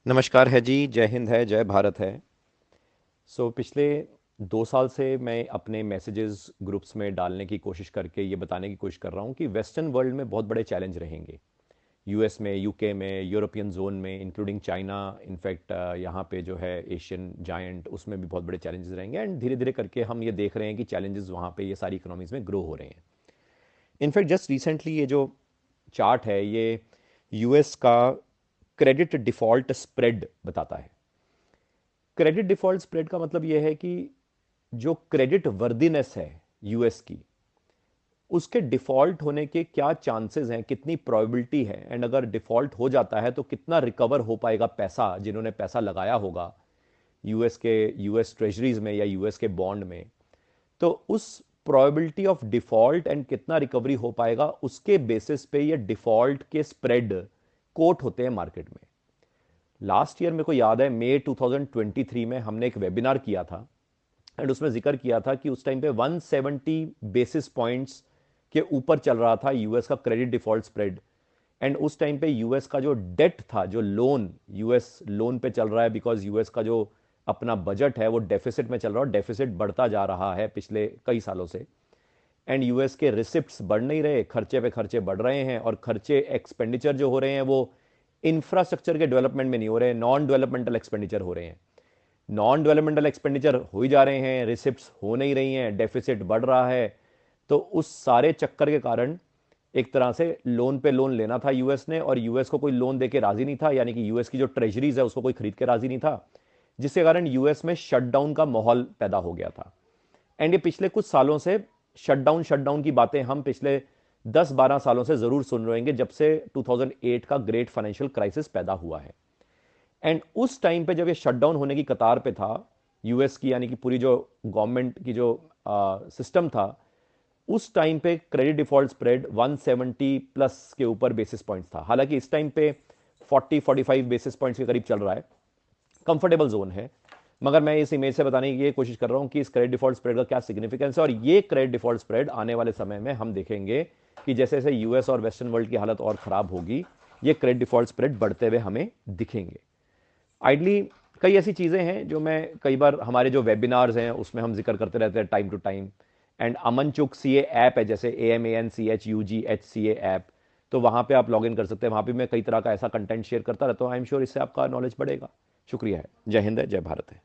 नमस्कार है जी, जय हिंद है, जय भारत है। पिछले 2 साल से मैं अपने मैसेजेस ग्रुप्स में डालने की कोशिश करके ये बताने की कोशिश कर रहा हूँ कि वेस्टर्न वर्ल्ड में बहुत बड़े चैलेंज रहेंगे। यूएस में, यूके में, यूरोपियन जोन में, इंक्लूडिंग चाइना, इनफैक्ट यहाँ पे जो है एशियन जायंट, उसमें भी बहुत बड़े चैलेंजेस रहेंगे। एंड धीरे धीरे करके हम ये देख रहे हैं कि चैलेंजेस वहाँ पे ये सारी इकोनॉमीज में ग्रो हो रहे हैं। इनफैक्ट जस्ट रिसेंटली ये जो चार्ट है ये यूएस का क्रेडिट डिफॉल्ट स्प्रेड बताता है। क्रेडिट डिफॉल्ट स्प्रेड का मतलब यह है कि जो क्रेडिट वर्दीनेस है यूएस की, उसके डिफॉल्ट होने के क्या चांसेस हैं, कितनी प्रोबेबिलिटी है, एंड अगर डिफॉल्ट हो जाता है तो कितना रिकवर हो पाएगा पैसा, जिन्होंने पैसा लगाया होगा यूएस ट्रेजरीज में या यूएस के बॉन्ड में। तो उस प्रोबेबिलिटी ऑफ डिफॉल्ट एंड कितना रिकवरी हो पाएगा, उसके बेसिस पे ये डिफॉल्ट के स्प्रेड कोट होते हैं मार्केट में। लास्ट ईयर मेरे को याद है मई 2023 में हमने एक वेबिनार किया था एंड उसमें जिक्र किया था कि उस टाइम पे 170 बेसिस पॉइंट्स के ऊपर चल रहा था यूएस का क्रेडिट डिफॉल्ट स्प्रेड। एंड उस टाइम पे यूएस का जो डेट था, जो लोन यूएस लोन पे चल रहा है, बिकॉज यूएस का जो अपना बजट है वो डेफिसिट में चल रहा है, डेफिसिट बढ़ता जा रहा है पिछले कई सालों से। एंड यूएस के रिसिप्ट्स बढ़ नहीं रहे, खर्चे पे खर्चे बढ़ रहे हैं, और खर्चे एक्सपेंडिचर जो हो रहे हैं वो इंफ्रास्ट्रक्चर के डेवलपमेंट में नहीं हो रहे हैं, नॉन डेवलपमेंटल एक्सपेंडिचर हो रहे हैं। नॉन डेवलपमेंटल एक्सपेंडिचर हो ही जा रहे हैं, रिसिप्ट्स हो नहीं रही हैं, डेफिसिट बढ़ रहा है। तो उस सारे चक्कर के कारण एक तरह से लोन पे लोन लेना था यूएस ने, और यूएस को कोई लोन देके राजी नहीं था, यानी कि यूएस की जो ट्रेजरीज है उसको कोई खरीद के राजी नहीं था, जिसके कारण यूएस में शटडाउन का माहौल पैदा हो गया था। एंड ये पिछले कुछ सालों से शटडाउन शटडाउन की बातें हम पिछले 10-12 सालों से जरूर सुन रहे होंगे, जब से 2008 का ग्रेट फाइनेंशियल क्राइसिस पैदा हुआ है। एंड उस टाइम पे जब ये शटडाउन होने की कतार पे था यूएस की, यानी कि पूरी जो गवर्नमेंट की जो सिस्टम था, उस टाइम पे क्रेडिट डिफॉल्ट स्प्रेड 170 प्लस के ऊपर बेसिस पॉइंट्स था। हालांकि इस टाइम पे 40-45 बेसिस पॉइंट्स के करीब चल रहा है, कंफर्टेबल जोन है। मगर मैं इस इमेज से बताने की ये कोशिश कर रहा हूं कि इस क्रेडिट डिफॉल्ट स्प्रेड का क्या सिग्निफिकेंस है, और ये क्रेडिट डिफॉल्ट स्प्रेड आने वाले समय में हम देखेंगे कि जैसे जैसे यूएस और वेस्टर्न वर्ल्ड की हालत और खराब होगी, ये क्रेडिट डिफॉल्ट स्प्रेड बढ़ते हुए हमें दिखेंगे। आइडली कई ऐसी चीज़ें हैं जो मैं कई बार हमारे जो वेबिनार्स हैं उसमें हम जिक्र करते रहते हैं टाइम टू टाइम। एंड अमन चुक सी ए ऐप है, जैसे AMANCHUGHCA ऐप, तो वहाँ पे आप लॉग इन कर सकते हैं। वहाँ पे मैं कई तरह का ऐसा कंटेंट शेयर करता रहता हूँ। आई एम श्योर इससे आपका नॉलेज बढ़ेगा। शुक्रिया है। जय हिंद है, जय भारत है।